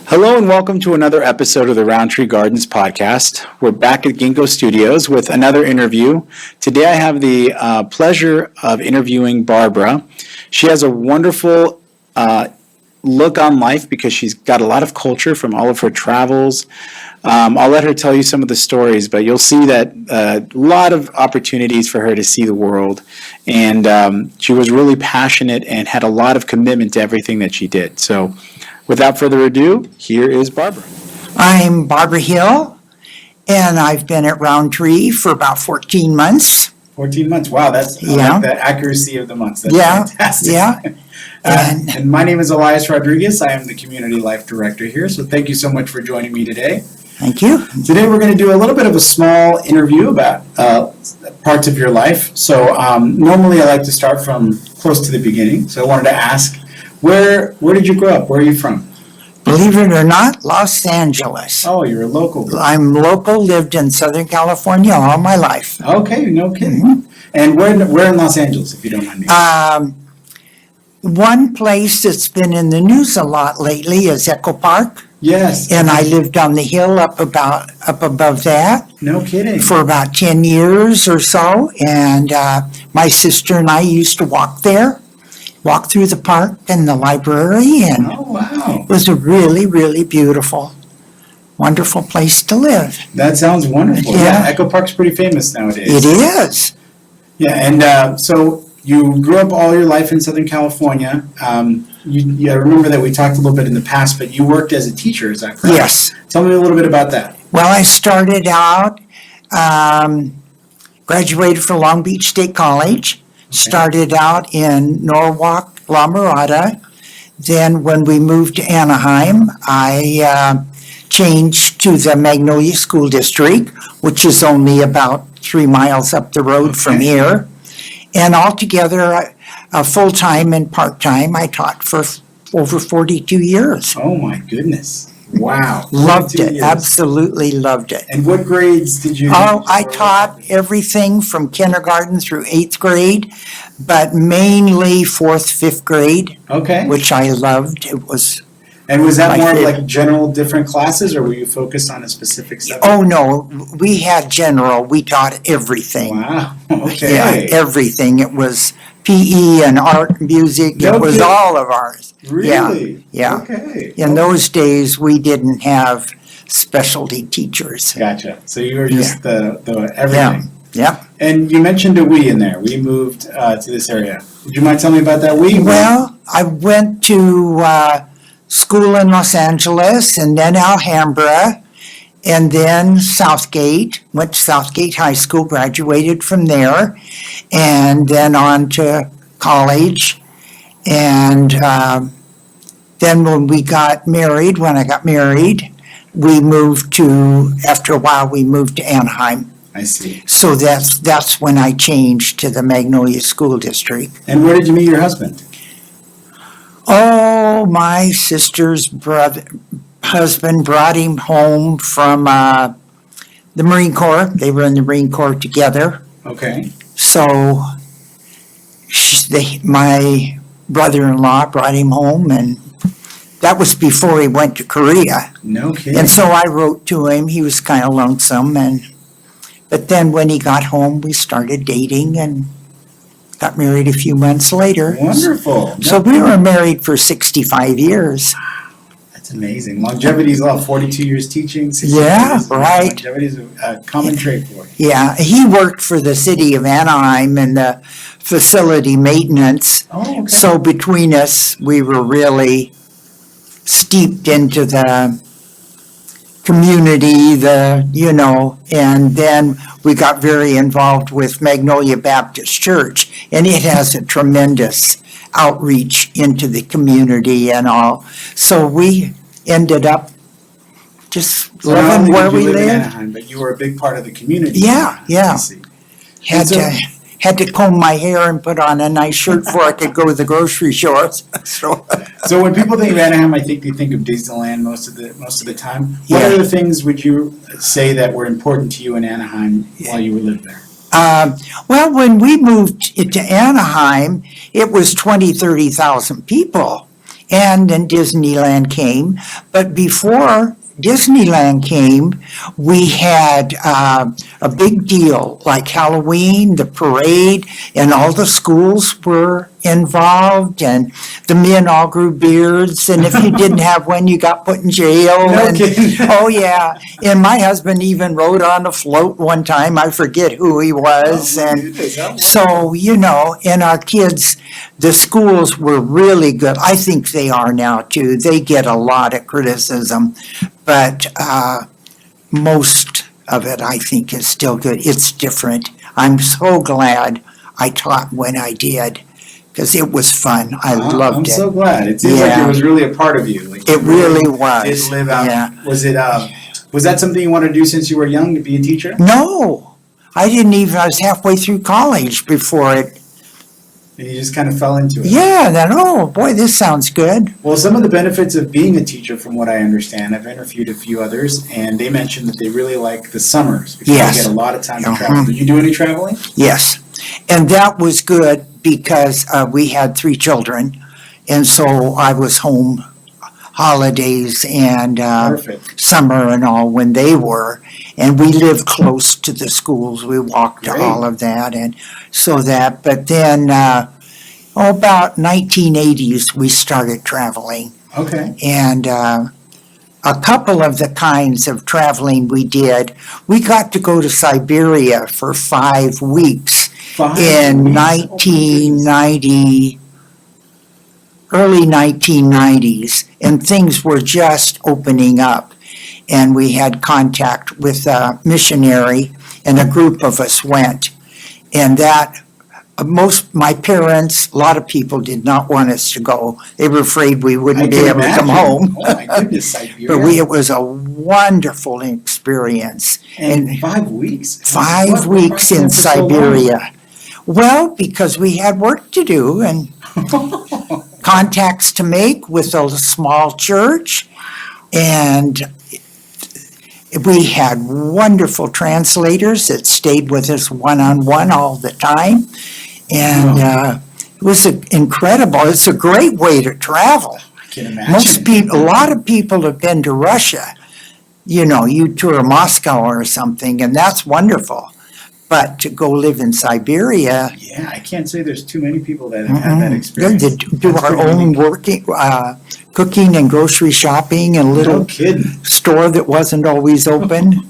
Hello and welcome to another episode of the Rowntree Gardens podcast. We're back at Ginkgo Studios with another interview. Today I have the pleasure of interviewing Barbara. She has a wonderful look on life because she's got a lot of culture from all of her travels. I'll let her tell you some of the stories, but you'll see that a lot of opportunities for her to see the world. And she was really passionate and had a lot of commitment to everything that she did. So without further ado, here is Barbara. I'm Barbara Hill, and I've been at Rowntree for about 14 months. 14 months. Wow, that's I like the accuracy of the months. That's fantastic. Yeah. And my name is Elias Rodriguez. I am the Community Life Director here, so thank you so much for joining me today. Thank you. Today we're going to do a little bit of a small interview about parts of your life. So normally I like to start from close to the beginning. So I wanted to ask, where did you grow up? Where are you from? Believe it or not, Los Angeles. Oh, you're a local. I'm local, lived in Southern California all my life. Okay, no kidding. Mm-hmm. And where in Los Angeles, if you don't mind me? One place that's been in the news a lot lately is Echo Park. Yes. And I lived on the hill up above that. No kidding. For about 10 years or so. And my sister and I used to walk through the park and the library, and it was a really, really beautiful, wonderful place to live. That sounds wonderful. Yeah, Echo Park's pretty famous nowadays. It is. Yeah, and so you grew up all your life in Southern California. I remember that we talked a little bit in the past, but you worked as a teacher, is that correct? Yes. Tell me a little bit about that. Well, I started out, graduated from Long Beach State College. Started out in Norwalk, La Mirada. Then when we moved to Anaheim, I changed to the Magnolia School District, which is only about 3 miles up the road from here. And altogether, full-time and part-time, I taught for over 42 years. Oh my goodness. Wow. Loved it. Absolutely loved it. And what grades did you? Oh, I taught everything from kindergarten through 8th grade, but mainly 4th, 5th grade. Okay. Which I loved. It was. And was that more like general different classes, or were you focused on a specific subject? Oh, no. We had general. We taught everything. Wow. Okay. Yeah, everything. It was PE and art and music. It was all of ours. Really? Yeah. Okay. In those days, we didn't have specialty teachers. Gotcha. So you were just the everything. Yeah. And you mentioned a we in there. We moved to this area. Would you mind telling me about that we? Well, I went to school in Los Angeles and then Alhambra and then Southgate. Went to Southgate High School, graduated from there, and then on to college. And then when I got married, after a while, we moved to Anaheim. I see. So that's when I changed to the Magnolia School District. And where did you meet your husband? Oh, my sister's husband brought him home from the Marine Corps. They were in the Marine Corps together. Okay. So my brother-in-law brought him home, and that was before he went to Korea. No kidding. And so I wrote to him. He was kind of lonesome, but then when he got home, we started dating and got married a few months later. Wonderful. So we were married for 65 years. That's amazing. Longevity is 42 years teaching. Right. Longevity is a common trait for you. Yeah, he worked for the city of Anaheim in the facility maintenance. Oh, okay. So between us, we were really steeped into the community, and then we got very involved with Magnolia Baptist Church, and it has a tremendous outreach into the community and all. So we ended up just living where we lived. In Anaheim, but you were a big part of the community. Yeah. Had to comb my hair and put on a nice shirt before I could go to the grocery store. So when people think of Anaheim, I think they think of Disneyland most of the time. What other things would you say that were important to you in Anaheim while you lived there? Well, when we moved to Anaheim, it was 30,000 people. And then Disneyland came. But before Disneyland came, we had a big deal like Halloween, the parade, and all the schools were involved, and the men all grew beards, and if you didn't have one, you got put in jail. No and, kidding. Oh, yeah. And my husband even rode on a float one time. I forget who he was. Oh, my and goodness, how so, and our kids, the schools were really good. I think they are now, too. They get a lot of criticism, but most of it, I think, is still good. It's different. I'm so glad I taught when I did, because it was fun. I loved I'm it. so glad. It seems like Yeah. it was really a part of you. Like It you really was. did live out. Yeah. Was that something you wanted to do since you were young, to be a teacher? No, I didn't even, I was halfway through college before it. And you just kind of fell into it. Yeah, then, oh, boy, this sounds good. Well, some of the benefits of being a teacher, from what I understand, I've interviewed a few others, and they mentioned that they really like the summers because Yes. they get a lot of time to Uh-huh. travel. Did you do any traveling? Yes, and that was good because we had 3 children, and so I was home holidays and Perfect. summer and all when they were, and we lived close to the schools. We walked to Great. all of that, and so that. But then, about 1980s, we started traveling, Okay. and a couple of the kinds of traveling we did. We got to go to Siberia for 5 weeks. In 1990, early 1990s, and things were just opening up. And we had contact with a missionary, and a group of us went. And that, my parents, a lot of people did not want us to go. They were afraid we I wouldn't be can able to come imagine. home. Oh my goodness, Siberia. But it was a wonderful experience. And 5 weeks? 5 What weeks in brought you for so long? Siberia. Well, because we had work to do and contacts to make with a small church. And we had wonderful translators that stayed with us one-on-one all the time. And it was incredible. It's a great way to travel. I can imagine. Most people, a lot of people have been to Russia. You tour Moscow or something, and that's wonderful. But to go live in Siberia, Yeah, I can't say there's too many people that have had that experience. to do That's our pretty own unique. working, cooking and grocery shopping and a No little kidding. store that wasn't always open.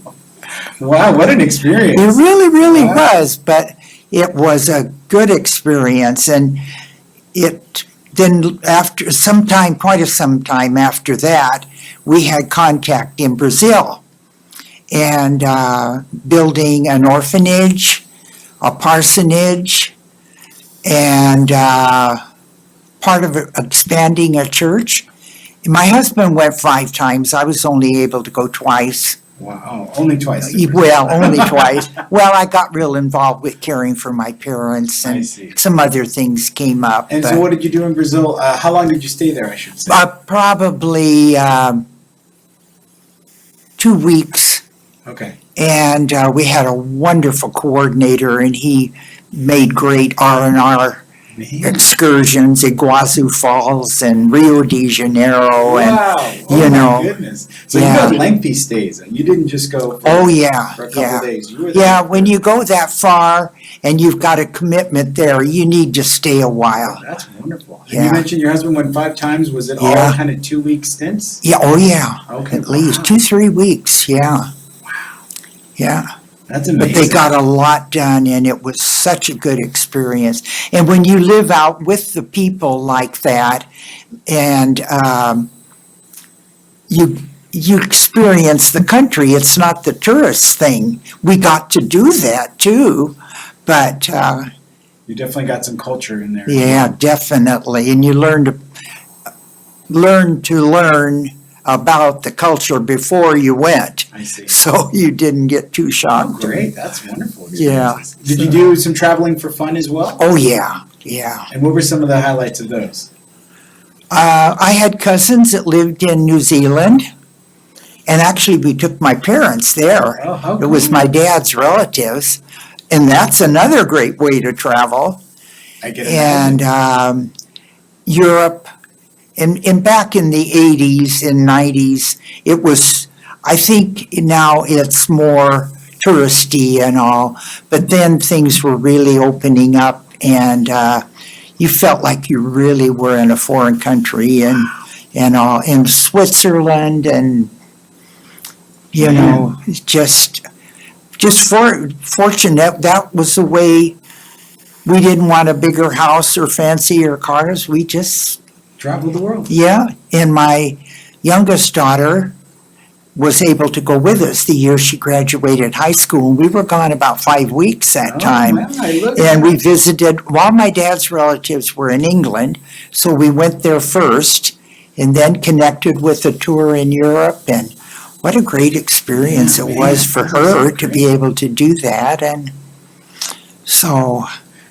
Wow, what an experience. It really, really Wow. was, but it was a good experience, and then after quite some time after that, we had contact in Brazil, and building an orphanage, a parsonage, and part of expanding a church. My husband went 5 times. I was only able to go twice. Wow, only twice. Well, only twice. Well, I got real involved with caring for my parents, I and see. some other things came up. And but, so what did you do in Brazil? How long did you stay there, I should say? probably 2 weeks, Okay. and we had a wonderful coordinator, and he made great R&R Man. excursions, Iguazu Falls and Rio de Janeiro, and Wow. you know, My goodness. So yeah. you had lengthy stays. You didn't just go for, oh yeah, for a couple yeah. of days. You were there Yeah, for- when you go that far and you've got a commitment there, you need to stay a while. That's wonderful. And Yeah. you mentioned your husband went 5 times. Was it all Yeah. kind of 2-week stints? Yeah, oh yeah, Okay. at least Wow. 2-3 weeks, yeah. Yeah, That's but amazing. they got a lot done, and it was such a good experience. And when you live out with the people like that, and you experience the country, it's not the tourist thing. We got to do that too, but You definitely got some culture in there. yeah, definitely. And you learn learn about the culture before you went, I see. so you didn't get too Oh, shocked. great. That's wonderful. Yeah. experiences. Did you do some traveling for fun as well? Oh, yeah, yeah. And what were some of the highlights of those? I had cousins that lived in New Zealand, and actually we took my parents there. Oh, how It was cool. my dad's relatives, and that's another great way to travel. I can And imagine. Europe, and back in the 80s and 90s, it was, I think now it's more touristy and all, but then things were really opening up, and you felt like you really were in a foreign country, and all in Switzerland, and you know, just fortunate that was the way. We didn't want a bigger house or fancier cars. We just Travel the world. yeah. And my youngest daughter was able to go with us the year she graduated high school. And we were gone about 5 weeks that time. Wow, look at And we that. visited, while my dad's relatives were in England, so we went there first and then connected with a tour in Europe. And what a great experience Yeah, it was man, for that was her so to great. be able to do that. And so,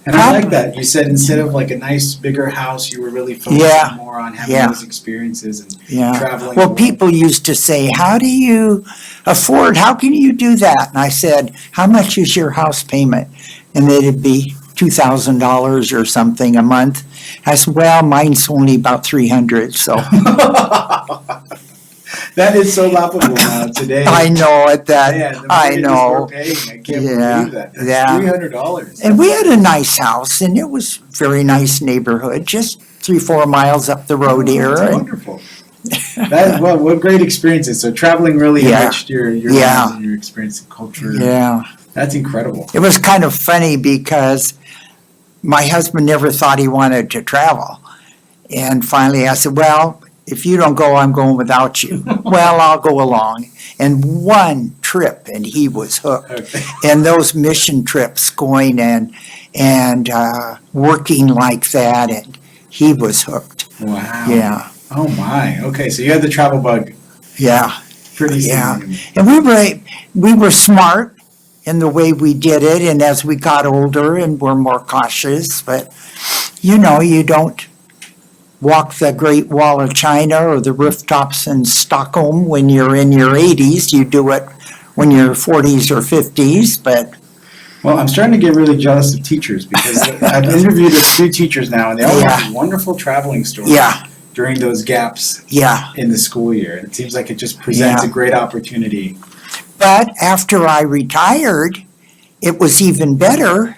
And I like that. You said instead of like a nice bigger house, you were really focusing Yeah, more on having yeah. those experiences and yeah. traveling. Well, the world. people used to say, how do you afford, how can you do that? And I said, how much is your house payment? And it'd be $2,000 or something a month. I said, well, mine's only about 300, so. That is so laughable now today. I know it, Man, the I mortgages know. we're paying, I can't Yeah, believe that. That's yeah. $300. And we had a nice house, and it was very nice neighborhood, just 3-4 miles up the road here. That's and- wonderful. That well, what great experiences. So traveling really Yeah. enriched your Yeah. lives and your experience and culture. Yeah. That's incredible. It was kind of funny because my husband never thought he wanted to travel. And finally I said, well, if you don't go, I'm going without you. Well, I'll go along. And one trip, and he was hooked. Okay. And those mission trips going and working like that, and he was hooked. Wow. Yeah, Oh my. Okay, so you had the travel bug yeah. pretty Yeah. soon. And we were smart in the way we did it, and as we got older and were more cautious, but you know, you don't walk the Great Wall of China or the rooftops in Stockholm when you're in your 80s. You do it when you're 40s or 50s, but Well, I'm starting to get really jealous of teachers because I've interviewed a few teachers now, and they all have wonderful traveling stories yeah, during those gaps yeah. in the school year. It seems like it just presents Yeah. a great opportunity. But after I retired, it was even better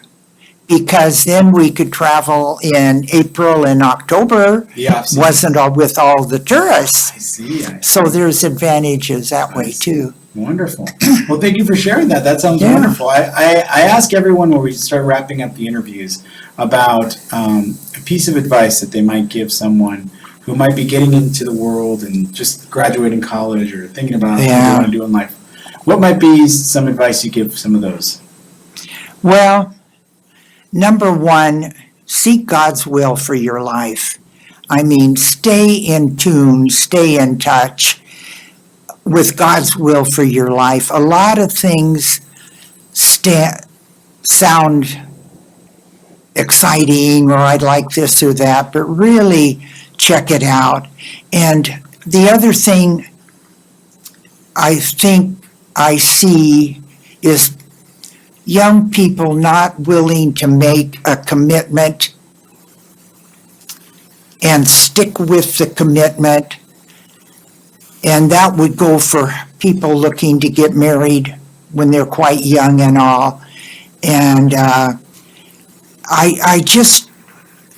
because then we could travel in April and October. The off-season. Wasn't all with all the tourists. I see. So there's advantages that way too. Wonderful. Well, thank you for sharing that. That sounds Yeah. wonderful. I ask everyone when we start wrapping up the interviews about a piece of advice that they might give someone who might be getting into the world and just graduating college or thinking about what they Yeah. want to do in life. What might be some advice you give some of those? Well, number one, seek God's will for your life. I mean, stay in tune, stay in touch with God's will for your life. A lot of things sound exciting, or I'd like this or that, but really check it out. And the other thing I think I see is young people not willing to make a commitment and stick with the commitment. And that would go for people looking to get married when they're quite young and all. And I just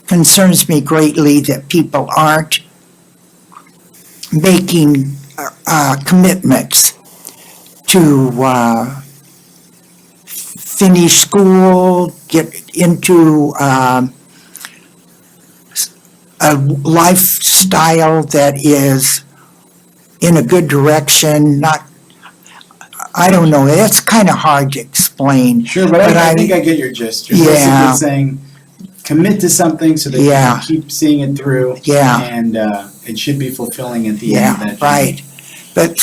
concerns me greatly that people aren't making commitments to finish school, get into a lifestyle that is in a good direction, not, I don't know, it's kind of hard to explain. Sure, but I think I get your gist. You're Yeah. basically saying commit to something so that you Yeah. can keep seeing it through. Yeah. And it should be fulfilling at the end of that Yeah, journey. right. But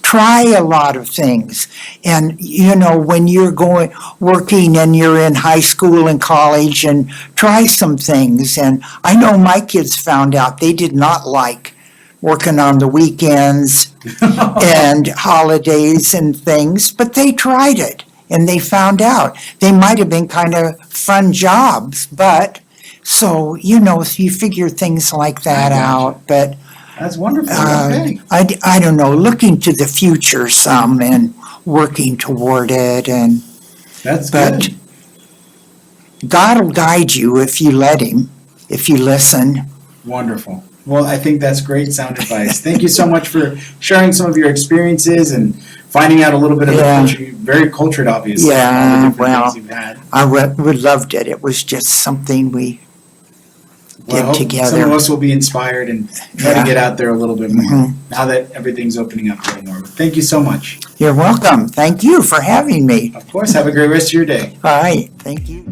try a lot of things. And, you know, when you're working and you're in high school and college, and try some things. And I know my kids found out they did not like working on the weekends and holidays and things, but they tried it and they found out. They might have been kind of fun jobs, but So, you figure things like that I gotcha. out, but That's wonderful. Uh, Okay. I don't know, looking to the future some and working toward it, That's but good. God will guide you if you let Him, if you listen. Wonderful. Well, I think that's great sound advice. Thank you so much for sharing some of your experiences and finding out a little bit of the Yeah. culture. You're very cultured, obviously. Yeah, all the different well, things you've had. I would loved it. It was just something we Well, I did hope some together. of us will be inspired and try Yeah. to get out there a little bit more Mhm. now that everything's opening up a little more. Thank you so much. You're welcome. Thank you for having me. Of course, have a great rest of your day. All right, thank you.